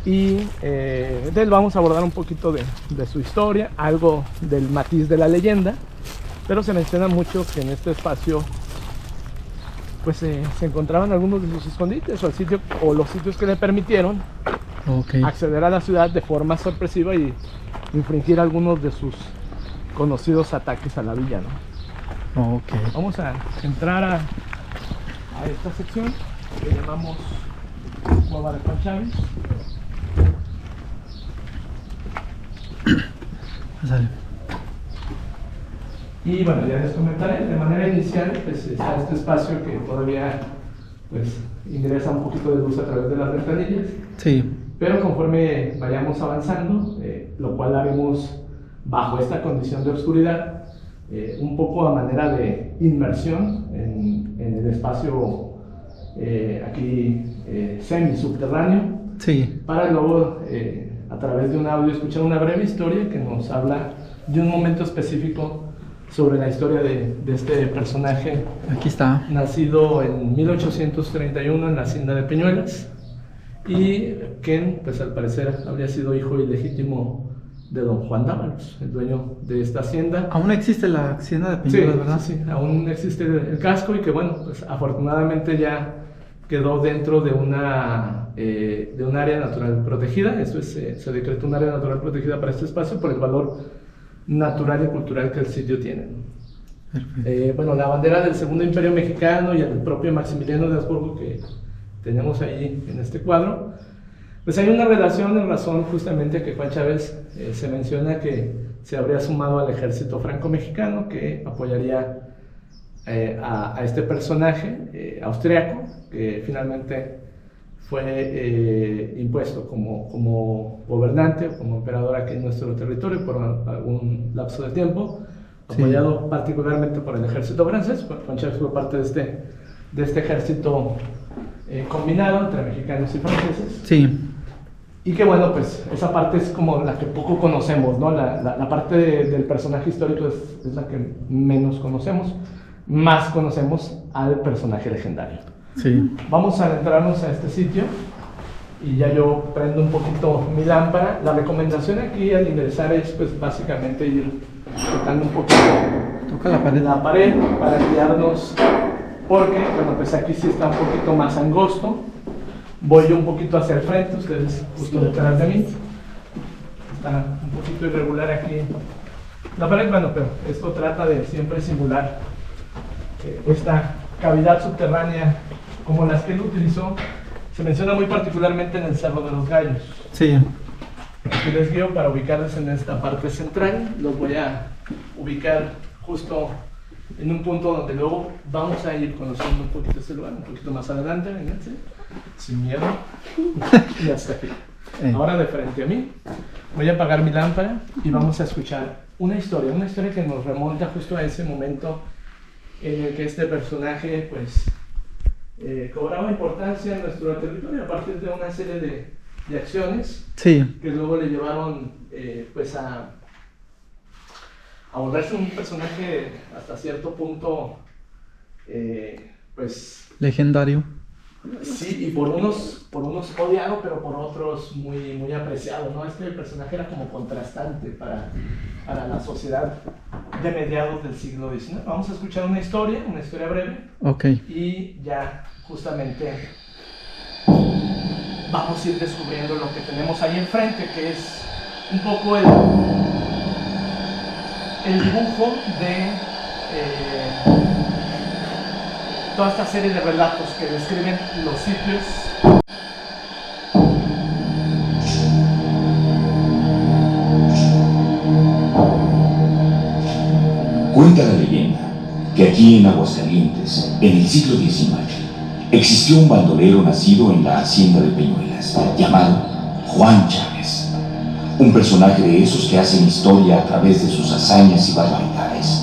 Y de él vamos a abordar un poquito de su historia, algo del matiz de la leyenda, pero se menciona mucho que en este espacio pues se encontraban algunos de sus escondites o el sitio o los sitios que le permitieron acceder a la ciudad de forma sorpresiva y infringir algunos de sus conocidos ataques a la villa, ¿no? Vamos a entrar a esta sección que llamamos Cueva de Juan Chávez. Y bueno, ya les comentaré, de manera inicial pues está este espacio que todavía pues ingresa un poquito de luz a través de las ventanillas. Sí. Pero conforme vayamos avanzando, lo cual haremos bajo esta condición de oscuridad, un poco a manera de inmersión en el espacio aquí semi-subterráneo, sí, para luego a través de un audio escuchar una breve historia que nos habla de un momento específico sobre la historia de este personaje. Aquí está. Nacido en 1831 en la hacienda de Peñuelas, y quien pues al parecer habría sido hijo ilegítimo de don Juan Dávalos, el dueño de esta hacienda. Aún existe la hacienda de Peñuelas, sí, ¿verdad? Sí, aún existe el casco, y que bueno, pues afortunadamente ya quedó dentro de un área natural protegida. Eso es, se decretó un área natural protegida para este espacio por el valor natural y cultural que el sitio tiene. Bueno, la bandera del Segundo Imperio Mexicano y el propio Maximiliano de Habsburgo que tenemos ahí en este cuadro, pues hay una relación en razón justamente que Juan Chávez se menciona que se habría sumado al ejército franco-mexicano que apoyaría a este personaje austriaco, que finalmente fue impuesto como gobernante o como emperador aquí en nuestro territorio por algún lapso de tiempo, apoyado particularmente por el ejército francés. Juan Chávez fue parte de este ejército combinado entre mexicanos y franceses. Sí. Y que bueno, pues esa parte es como la que poco conocemos, ¿no? La parte del personaje histórico es la que menos conocemos. Más conocemos al personaje legendario. Sí. Vamos a adentrarnos a este sitio y ya yo prendo un poquito mi lámpara. La recomendación aquí al ingresar es pues básicamente ir tocando un poquito Toca la pared para guiarnos, porque bueno, pues aquí sí está un poquito más angosto. Voy yo un poquito hacia el frente, ustedes justo detrás de mí. Está un poquito irregular aquí la pared, bueno, pero esto trata de siempre simular esta cavidad subterránea como las que él utilizó. Se menciona muy particularmente en el Cerro de los Gallos. Sí. Aquí les guío para ubicarles en esta parte central. Los voy a ubicar justo en un punto donde luego vamos a ir conociendo un poquito este lugar, un poquito más adelante, vénganse, sin miedo. Y hasta aquí. Ahora de frente a mí, voy a apagar mi lámpara y vamos a escuchar una historia que nos remonta justo a ese momento en el que este personaje pues cobraba importancia en nuestro territorio a partir de una serie de acciones que luego le llevaron pues a volverse un personaje hasta cierto punto pues legendario. Sí, y por unos odiado, pero por otros muy apreciado, ¿no? Este personaje era como contrastante para la sociedad de mediados del siglo XIX. Vamos a escuchar una historia breve. Y ya justamente vamos a ir descubriendo lo que tenemos ahí enfrente, que es un poco el dibujo de toda esta serie de relatos que describen los sitios. Cuenta la leyenda que aquí en Aguascalientes, en el siglo XIX, existió un bandolero nacido en la hacienda de Peñuelas, llamado Juan Chávez. Un personaje de esos que hacen historia a través de sus hazañas y barbaridades.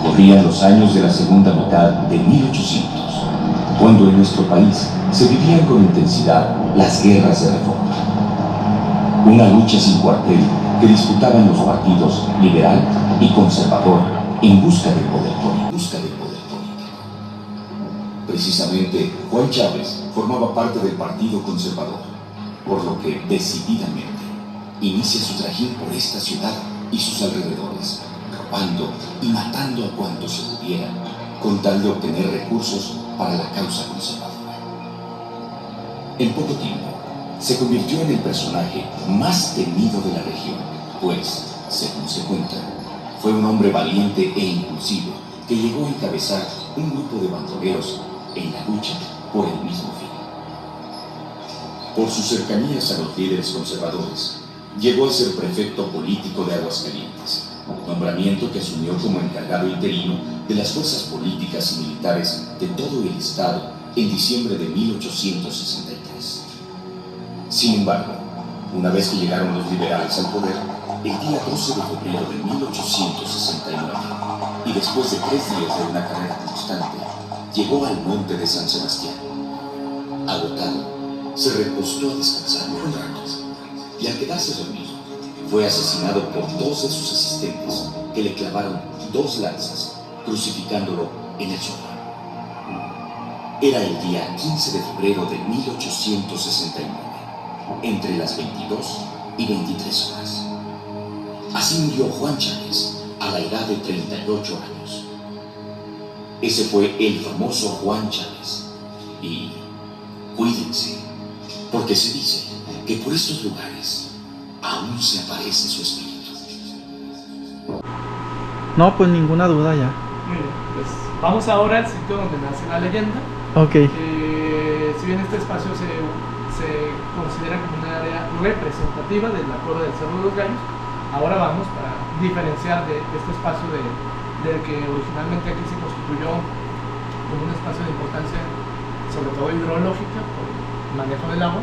Corrían los años de la segunda mitad de 1800, cuando en nuestro país se vivían con intensidad las guerras de reforma. Una lucha sin cuartel que disputaban los partidos liberal y conservador en busca del poder político. Precisamente, Juan Chávez formaba parte del Partido Conservador, por lo que, decididamente, inicia su trajín por esta ciudad y sus alrededores, robando y matando a cuantos se pudiera, con tal de obtener recursos para la causa conservadora. En poco tiempo, se convirtió en el personaje más temido de la región, pues, según se cuenta, fue un hombre valiente e impulsivo que llegó a encabezar un grupo de bandoleros en la lucha por el mismo fin. Por sus cercanías a los líderes conservadores, llegó a ser prefecto político de Aguascalientes, nombramiento que asumió como encargado interino de las fuerzas políticas y militares de todo el estado en diciembre de 1863. Sin embargo, una vez que llegaron los liberales al poder, el día 12 de febrero de 1869, y después de 3 días de una carrera constante, llegó al monte de San Sebastián. Agotado, se recostó a descansar un rato, y al quedarse dormido, fue asesinado por 2 de sus asistentes, que le clavaron 2 lanzas, crucificándolo en el suelo. Era el día 15 de febrero de 1869, entre las 22 y 23 horas. Así murió Juan Chávez, a la edad de 38 años. Ese fue el famoso Juan Chávez. Y cuídense, porque se dice que por estos lugares aún se aparece su espíritu. No, pues ninguna duda ya. Muy bien, pues vamos ahora al sitio donde nace la leyenda. Ok. Si bien este espacio se considera como una área representativa de la Cueva del Cerro de los Gallos, ahora vamos para diferenciar de este espacio del que originalmente aquí se constituyó como un espacio de importancia, sobre todo hidrológica, por el manejo del agua.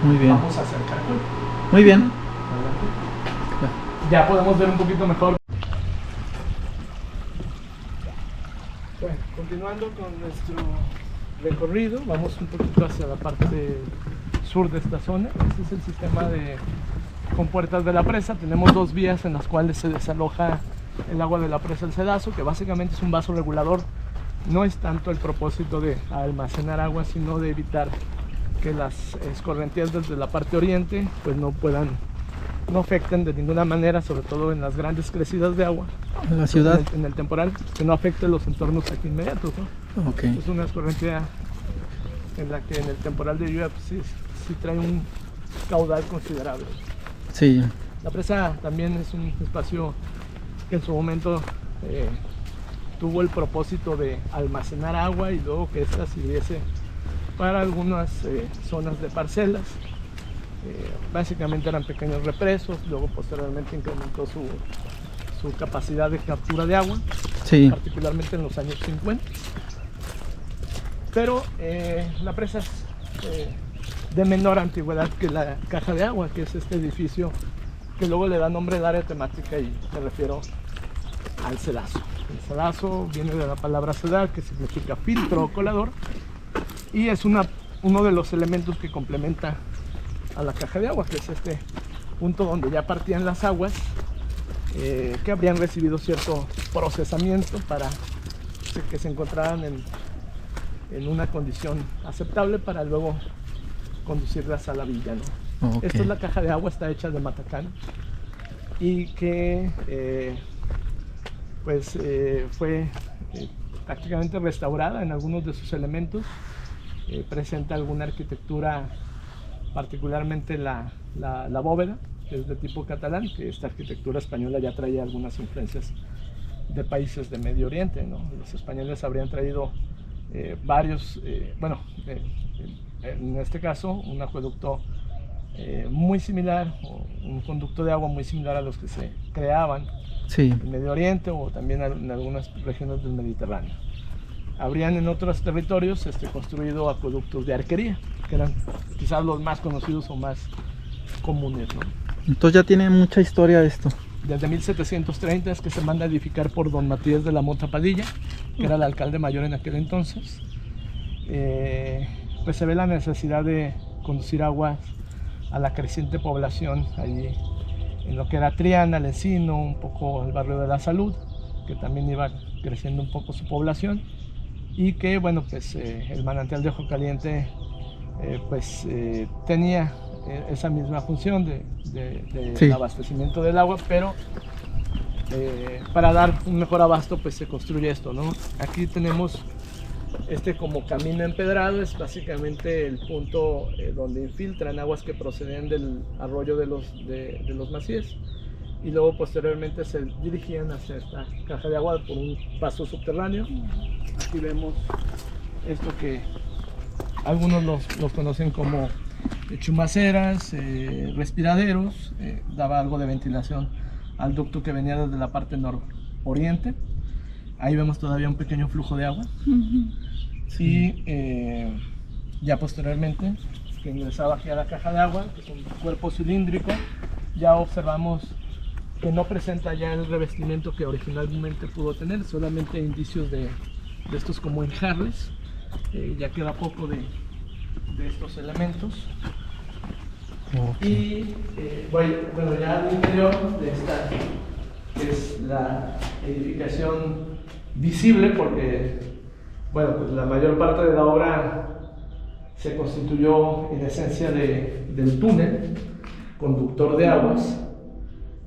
Muy bien. Vamos a acercar cuerpo. Muy bien. Adelante. Ya podemos ver un poquito mejor. Bueno, continuando con nuestro recorrido, vamos un poquito hacia la parte sur de esta zona. Este es el sistema de compuertas de la presa. Tenemos 2 vías en las cuales se desaloja el agua de la presa El Cedazo, que básicamente es un vaso regulador. No es tanto el propósito de almacenar agua, sino de evitar que las escorrentías desde la parte oriente pues no afecten de ninguna manera, sobre todo en las grandes crecidas de agua La ciudad. en el temporal, que no afecte los entornos aquí inmediatos, ¿no? Ok. Es una escorrentía en la que en el temporal de lluvia pues, sí trae un caudal considerable. Sí. La presa también es un espacio que en su momento tuvo el propósito de almacenar agua y luego que ésta sirviese para algunas zonas de parcelas. Básicamente eran pequeños represos, luego posteriormente incrementó su capacidad de captura de agua, Sí. particularmente en los años 50. Pero la presa es de menor antigüedad que la caja de agua, que es este edificio que luego le da nombre al área temática, y me refiero al cedazo. El cedazo viene de la palabra cedar, que significa filtro o colador, y es uno de los elementos que complementa a la caja de agua, que es este punto donde ya partían las aguas que habrían recibido cierto procesamiento para que se encontraran en una condición aceptable para luego conducirlas a la villa, ¿no? Ok. Esta es la caja de agua, está hecha de matacán y que fue prácticamente restaurada en algunos de sus elementos. Presenta alguna arquitectura, particularmente la bóveda, que es de tipo catalán, que esta arquitectura española ya traía algunas influencias de países de Medio Oriente, ¿no? Los españoles habrían traído varios, en este caso un acueducto muy similar, o un conducto de agua muy similar a los que se creaban Sí. en Medio Oriente o también en algunas regiones del Mediterráneo. Habrían en otros territorios construido acueductos de arquería, que eran quizás los más conocidos o más comunes, ¿no? Entonces ya tiene mucha historia esto. Desde 1730 es que se manda a edificar por don Matías de la Mota Padilla, que era el alcalde mayor en aquel entonces. Pues se ve la necesidad de conducir agua a la creciente población allí en lo que era Triana, El Encino, un poco el barrio de la Salud, que también iba creciendo un poco su población, y que bueno, pues el manantial de Ojo Caliente tenía esa misma función de Sí. abastecimiento del agua, pero para dar un mejor abasto pues se construye esto, ¿no? Aquí tenemos como camino empedrado, es básicamente el punto donde infiltran aguas que proceden del arroyo de los Macíes, y luego posteriormente se dirigían hacia esta caja de agua por un paso subterráneo. Aquí vemos esto que algunos los conocen como chumaceras, respiraderos, daba algo de ventilación al ducto que venía desde la parte nororiente. Ahí vemos todavía un pequeño flujo de agua. Y ya posteriormente, que ingresaba aquí a la caja de agua, que es un cuerpo cilíndrico, ya observamos que no presenta ya el revestimiento que originalmente pudo tener, solamente indicios de estos como enjarres. Ya queda poco de estos elementos. Y bueno, ya al interior de esta, que es la edificación visible, porque bueno, pues la mayor parte de la obra se constituyó en esencia del túnel conductor de aguas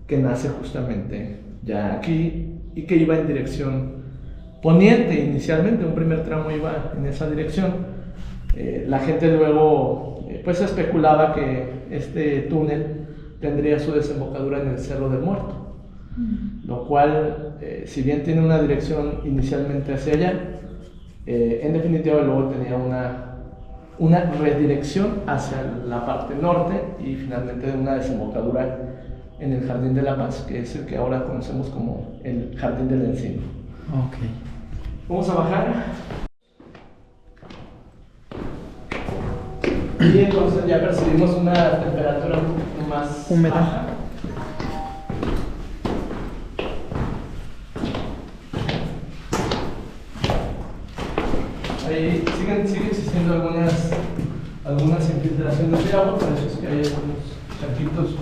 que nace justamente ya aquí y que iba en dirección poniente inicialmente. Un primer tramo iba en esa dirección. La gente luego pues especulaba que este túnel tendría su desembocadura en el Cerro del Muerto, lo cual, si bien tiene una dirección inicialmente hacia allá, en definitiva luego tenía una redirección hacia la parte norte y finalmente una desembocadura en el Jardín de la Paz, que es el que ahora conocemos como el Jardín del Encino. Ok. Vamos a bajar. Y entonces ya percibimos una temperatura un poquito más húmeda. baja. Ahí siguen existiendo algunas infiltraciones de agua, por eso es que hay algunos charquitos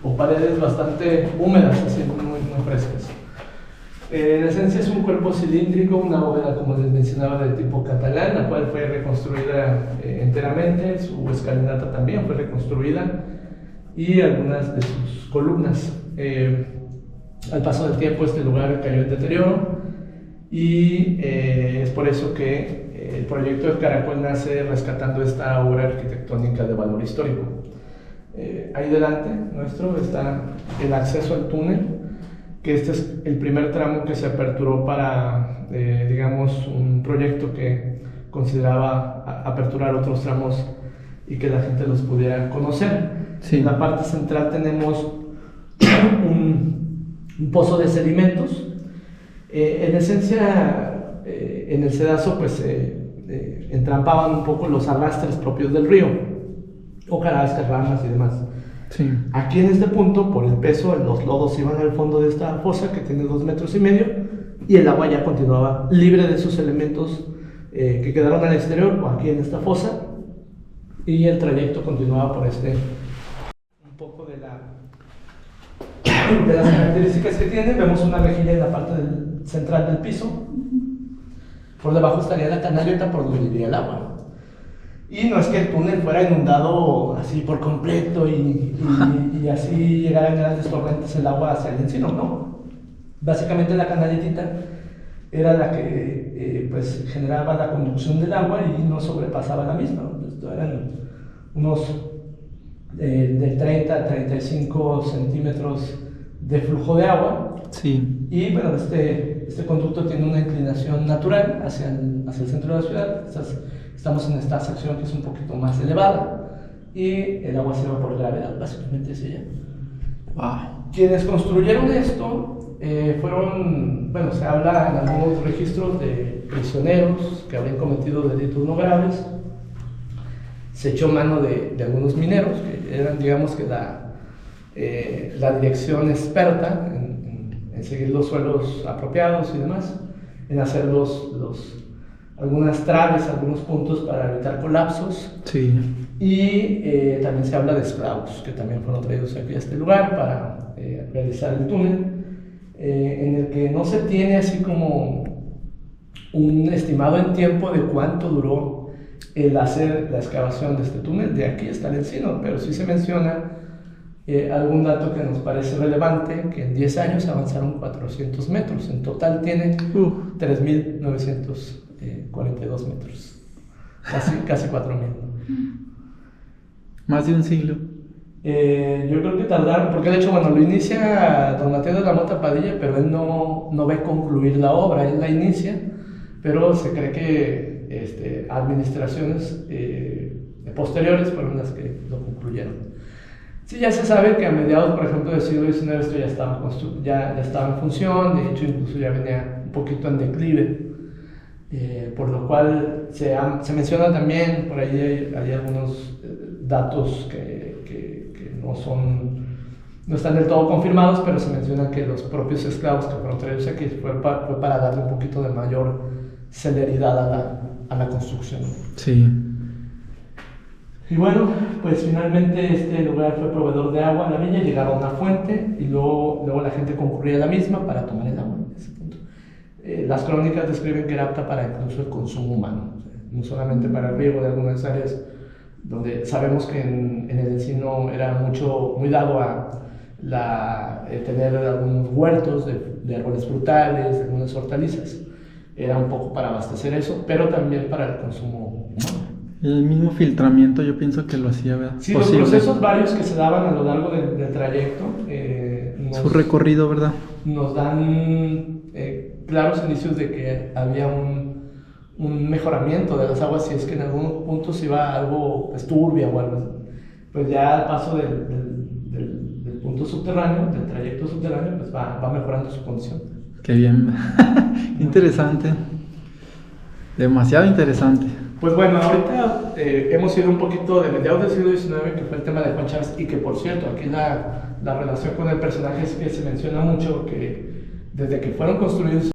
o paredes bastante húmedas, así muy frescas. En esencia es un cuerpo cilíndrico, una bóveda, como les mencionaba, de tipo catalán, la cual fue reconstruida enteramente, su escalinata también fue reconstruida y algunas de sus columnas. Al paso del tiempo este lugar cayó en deterioro y es por eso que el proyecto del Caracol nace rescatando esta obra arquitectónica de valor histórico. Ahí delante nuestro está el acceso al túnel, que este es el primer tramo que se aperturó para, digamos, un proyecto que consideraba aperturar otros tramos y que la gente los pudiera conocer. Sí. En la parte central tenemos un pozo de sedimentos. En esencia, en el Cedazo pues entrampaban un poco los arrastres propios del río, hojarascas, ramas y demás. Sí. Aquí en este punto, por el peso, los lodos iban al fondo de esta fosa que tiene 2,5 metros y el agua ya continuaba libre de esos elementos que quedaron al exterior o aquí en esta fosa, y el trayecto continuaba por un poco de las características que tiene. Vemos una rejilla en la parte central del piso. Por debajo estaría la canaleta por donde iría el agua. Y no es que el túnel fuera inundado así por completo y así llegara en grandes torrentes el agua hacia el encino, no. Básicamente la canaletita era la que pues generaba la conducción del agua y no sobrepasaba la misma. Esto eran unos de 30 a 35 centímetros de flujo de agua. Sí. Y bueno, este conducto tiene una inclinación natural hacia el centro de la ciudad. Estamos en esta sección que es un poquito más elevada y el agua se va por gravedad, básicamente es ella. Wow. Quienes construyeron esto fueron, bueno, se habla en algunos registros de prisioneros que habrían cometido delitos no graves. Se echó mano de algunos mineros que eran, digamos, que la dirección experta en seguir los suelos apropiados y demás, en hacer algunas traves, algunos puntos para evitar colapsos. Sí. Y también se habla de esclavos que también fueron traídos aquí a este lugar para realizar el túnel, en el que no se tiene así como un estimado en tiempo de cuánto duró el hacer la excavación de este túnel. De aquí está el encino, pero sí se menciona algún dato que nos parece relevante, que en 10 años avanzaron 400 metros. En total tiene 3.942 metros. Casi 4.000. Más de un siglo. Yo creo que tardaron, porque de hecho, bueno, lo inicia don Mateo de la Mota Padilla, pero él no ve concluir la obra, él la inicia, pero se cree que administraciones posteriores fueron las que lo concluyeron. Sí, ya se sabe que a mediados, por ejemplo, del siglo XIX esto ya estaba en función, de hecho incluso ya venía un poquito en declive, por lo cual se menciona también, por ahí hay algunos datos que no están del todo confirmados, pero se menciona que los propios esclavos que fueron traídos aquí fue para darle un poquito de mayor celeridad a la construcción. Sí. Y bueno, pues finalmente este lugar fue proveedor de agua a la villa, llegaba a una fuente y luego la gente concurría a la misma para tomar el agua en ese punto. Las crónicas describen que era apta para incluso el consumo humano, o sea, no solamente para el riego de algunas áreas donde sabemos que en el encino era muy dado a tener algunos huertos de árboles frutales, algunas hortalizas. Era un poco para abastecer eso, pero también para el consumo humano. El mismo filtramiento yo pienso que lo hacía, ¿verdad? Sí, los procesos varios que se daban a lo largo del trayecto. Su recorrido, ¿verdad? Nos dan claros indicios de que había un mejoramiento de las aguas si es que en algunos puntos iba algo turbia o algo. Pues ya al paso del punto subterráneo, del trayecto subterráneo, pues va mejorando su condición. Qué bien. Interesante. Demasiado interesante. Pues bueno, ahorita hemos ido un poquito de mediados del siglo XIX, que fue el tema de Juan Chávez, y que por cierto, aquí la relación con el personaje es que se menciona mucho que desde que fueron construidos